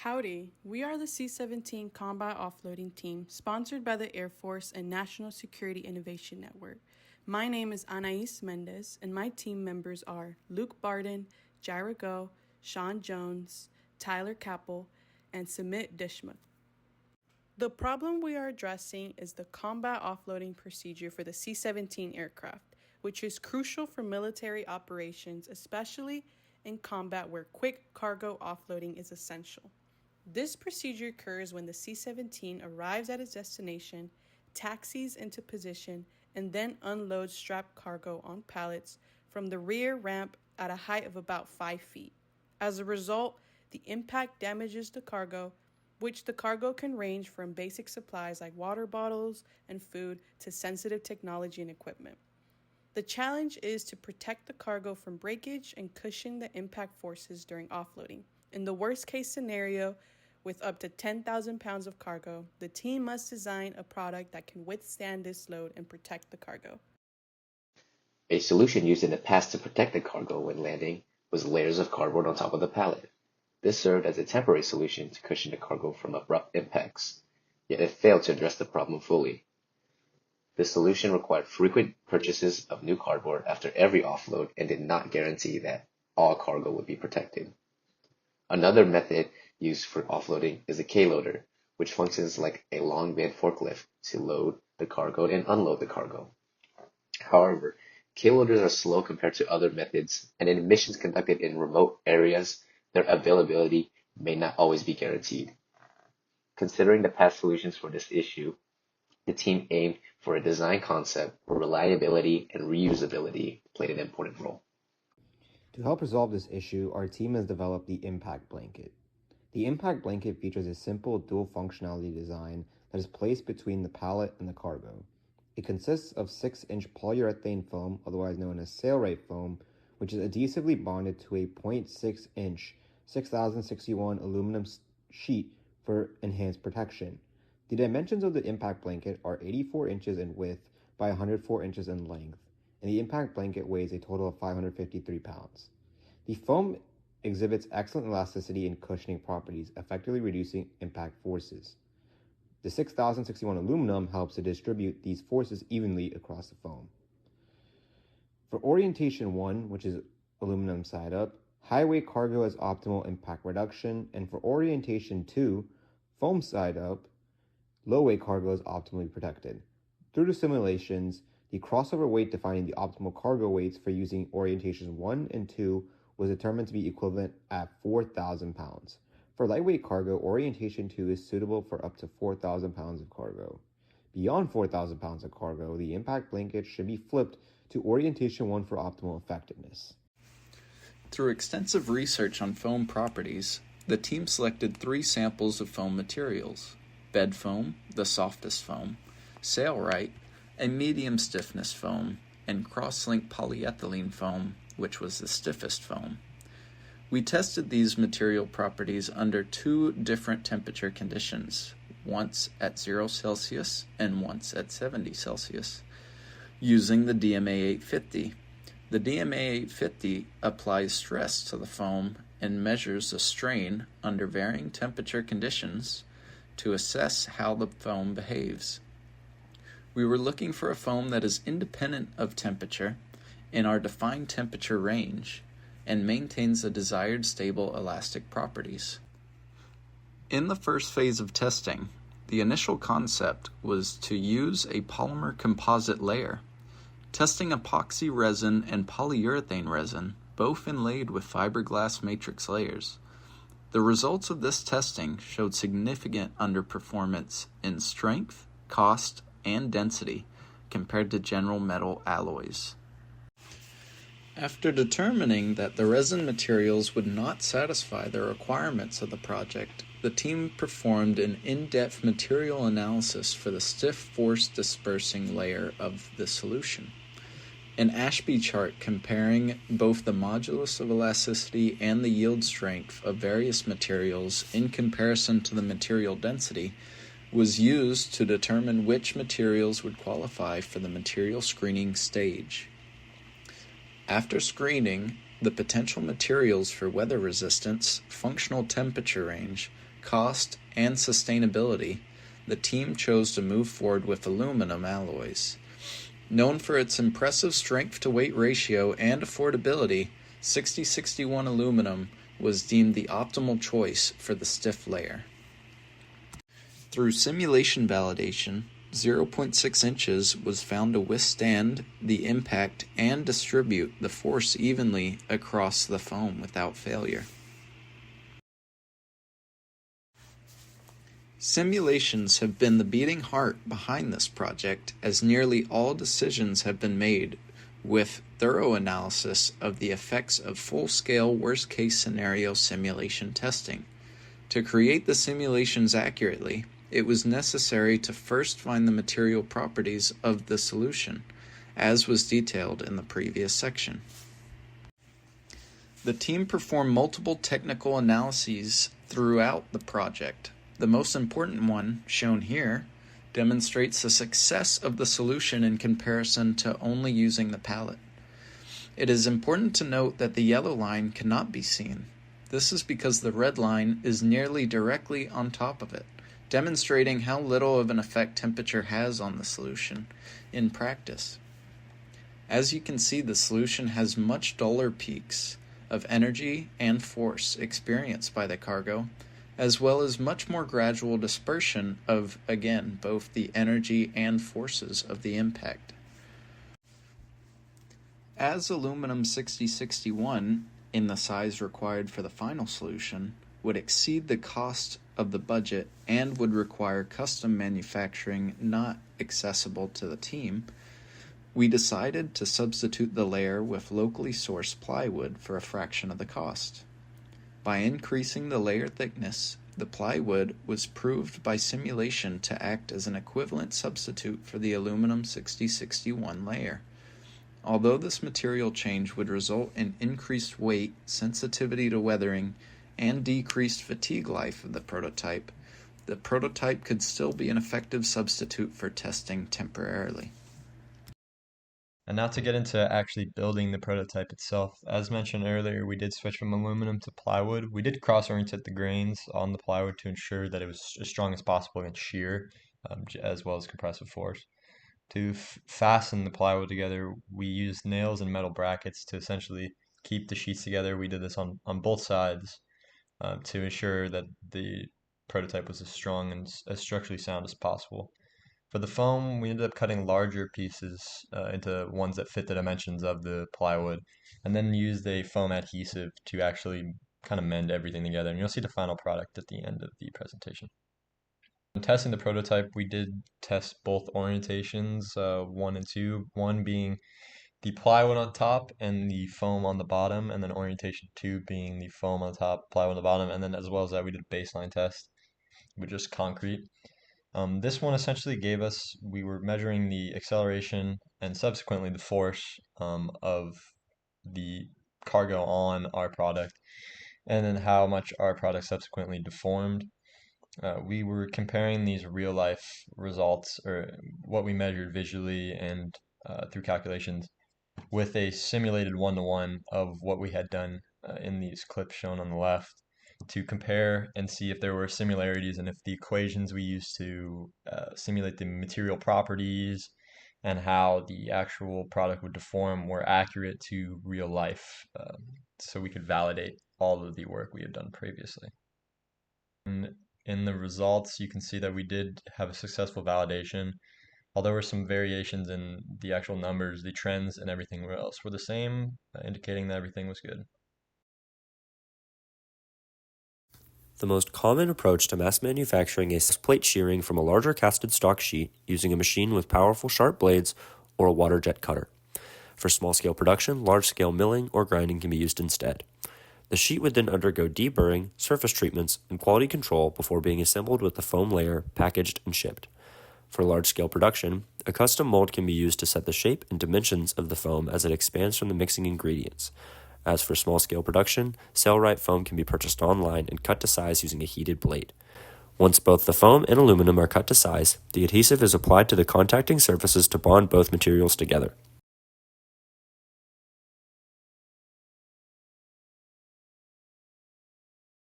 Howdy, we are the C-17 Combat Offloading Team, sponsored by the Air Force and National Security Innovation Network. My name is Anais Mendez, and my team members are Luke Bardin, Jireh, Sean Jones, Tyler Kappel, and Samit Deshmukh. The problem we are addressing is the combat offloading procedure for the C-17 aircraft, which is crucial for military operations, especially in combat where quick cargo offloading is essential. This procedure occurs when the C-17 arrives at its destination, taxis into position, and then unloads strapped cargo on pallets from the rear ramp at a height of about 5 feet. As a result, the impact damages the cargo, which the cargo can range from basic supplies like water bottles and food to sensitive technology and equipment. The challenge is to protect the cargo from breakage and cushion the impact forces during offloading. In the worst-case scenario, with up to 10,000 pounds of cargo, the team must design a product that can withstand this load and protect the cargo. A solution used in the past to protect the cargo when landing was layers of cardboard on top of the pallet. This served as a temporary solution to cushion the cargo from abrupt impacts, yet it failed to address the problem fully. The solution required frequent purchases of new cardboard after every offload and did not guarantee that all cargo would be protected. Another method used for offloading is a K-loader, which functions like a long bed forklift to load the cargo and unload the cargo. However, K-loaders are slow compared to other methods, and in missions conducted in remote areas, their availability may not always be guaranteed. Considering the past solutions for this issue, the team aimed for a design concept where reliability and reusability played an important role. To help resolve this issue, our team has developed the Impact Blanket. The Impact Blanket features a simple dual functionality design that is placed between the pallet and the cargo. It consists of 6-inch polyurethane foam, otherwise known as sailrate foam, which is adhesively bonded to a 0.6-inch 6061 aluminum sheet for enhanced protection. The dimensions of the Impact Blanket are 84 inches in width by 104 inches in length, and the Impact Blanket weighs a total of 553 pounds. The foam exhibits excellent elasticity and cushioning properties, effectively reducing impact forces. The 6061 aluminum helps to distribute these forces evenly across the foam. For Orientation 1, which is aluminum side up, high weight cargo has optimal impact reduction, and for Orientation 2, foam side up, low weight cargo is optimally protected. Through the simulations, the crossover weight defining the optimal cargo weights for using Orientations 1 and 2 was determined to be equivalent at 4,000 pounds. For lightweight cargo, Orientation 2 is suitable for up to 4,000 pounds of cargo. Beyond 4,000 pounds of cargo, the Impact Blanket should be flipped to Orientation 1 for optimal effectiveness. Through extensive research on foam properties, the team selected 3 samples of foam materials: bed foam, the softest foam, sailrite, a medium stiffness foam, and cross-link polyethylene foam, which was the stiffest foam. We tested these material properties under 2 different temperature conditions, once at 0 Celsius and once at 70 Celsius, using the DMA 850. The DMA 850 applies stress to the foam and measures the strain under varying temperature conditions to assess how the foam behaves. We were looking for a foam that is independent of temperature in our defined temperature range and maintains the desired stable elastic properties. In the first phase of testing, the initial concept was to use a polymer composite layer, testing epoxy resin and polyurethane resin, both inlaid with fiberglass matrix layers. The results of this testing showed significant underperformance in strength, cost, and density compared to general metal alloys. After determining that the resin materials would not satisfy the requirements of the project, the team performed an in-depth material analysis for the stiff force dispersing layer of the solution. An Ashby chart comparing both the modulus of elasticity and the yield strength of various materials in comparison to the material density was used to determine which materials would qualify for the material screening stage. After screening, the potential materials for weather resistance, functional temperature range, cost, and sustainability, the team chose to move forward with aluminum alloys. Known for its impressive strength-to-weight ratio and affordability, 6061 aluminum was deemed the optimal choice for the stiff layer. Through simulation validation, 0.6 inches was found to withstand the impact and distribute the force evenly across the foam without failure. Simulations have been the beating heart behind this project, as nearly all decisions have been made with thorough analysis of the effects of full-scale worst-case scenario simulation testing. To create the simulations accurately, it was necessary to first find the material properties of the solution, as was detailed in the previous section. The team performed multiple technical analyses throughout the project. The most important one, shown here, demonstrates the success of the solution in comparison to only using the pallet. It is important to note that the yellow line cannot be seen. This is because the red line is nearly directly on top of it, demonstrating how little of an effect temperature has on the solution in practice. As you can see, the solution has much duller peaks of energy and force experienced by the cargo, as well as much more gradual dispersion of, again, both the energy and forces of the impact. As aluminum 6061, in the size required for the final solution, would exceed the cost of the budget and would require custom manufacturing not accessible to the team, we decided to substitute the layer with locally sourced plywood for a fraction of the cost. By increasing the layer thickness, the plywood was proved by simulation to act as an equivalent substitute for the aluminum 6061 layer. Although this material change would result in increased weight, sensitivity to weathering, and decreased fatigue life of the prototype could still be an effective substitute for testing temporarily. And now to get into actually building the prototype itself. As mentioned earlier, we did switch from aluminum to plywood. We did cross-orientate the grains on the plywood to ensure that it was as strong as possible against shear, as well as compressive force. To fasten the plywood together, we used nails and metal brackets to essentially keep the sheets together. We did this on both sides to ensure that the prototype was as strong and as structurally sound as possible. For the foam, we ended up cutting larger pieces into ones that fit the dimensions of the plywood, and then used a foam adhesive to actually kind of mend everything together. And you'll see the final product at the end of the presentation. When testing the prototype, we did test both orientations, 1 and 2, 1 being the plywood on top and the foam on the bottom, and then orientation 2 being the foam on top, plywood on the bottom, and then as well as that, we did a baseline test with just concrete. This one essentially gave us, we were measuring the acceleration and subsequently the force of the cargo on our product, and then how much our product subsequently deformed. We were comparing these real life results, or what we measured visually and through calculations, with a simulated 1-to-1 of what we had done in these clips shown on the left, to compare and see if there were similarities and if the equations we used to simulate the material properties and how the actual product would deform were accurate to real life, so we could validate all of the work we had done previously. And in the results, you can see that we did have a successful validation. Although there were some variations in the actual numbers, the trends and everything else were the same, indicating that everything was good. The most common approach to mass manufacturing is plate shearing from a larger casted stock sheet using a machine with powerful sharp blades or a water jet cutter. For small-scale production, large-scale milling or grinding can be used instead. The sheet would then undergo deburring, surface treatments, and quality control before being assembled with the foam layer, packaged, and shipped. For large-scale production, a custom mold can be used to set the shape and dimensions of the foam as it expands from the mixing ingredients. As for small-scale production, Sailrite foam can be purchased online and cut to size using a heated blade. Once both the foam and aluminum are cut to size, the adhesive is applied to the contacting surfaces to bond both materials together.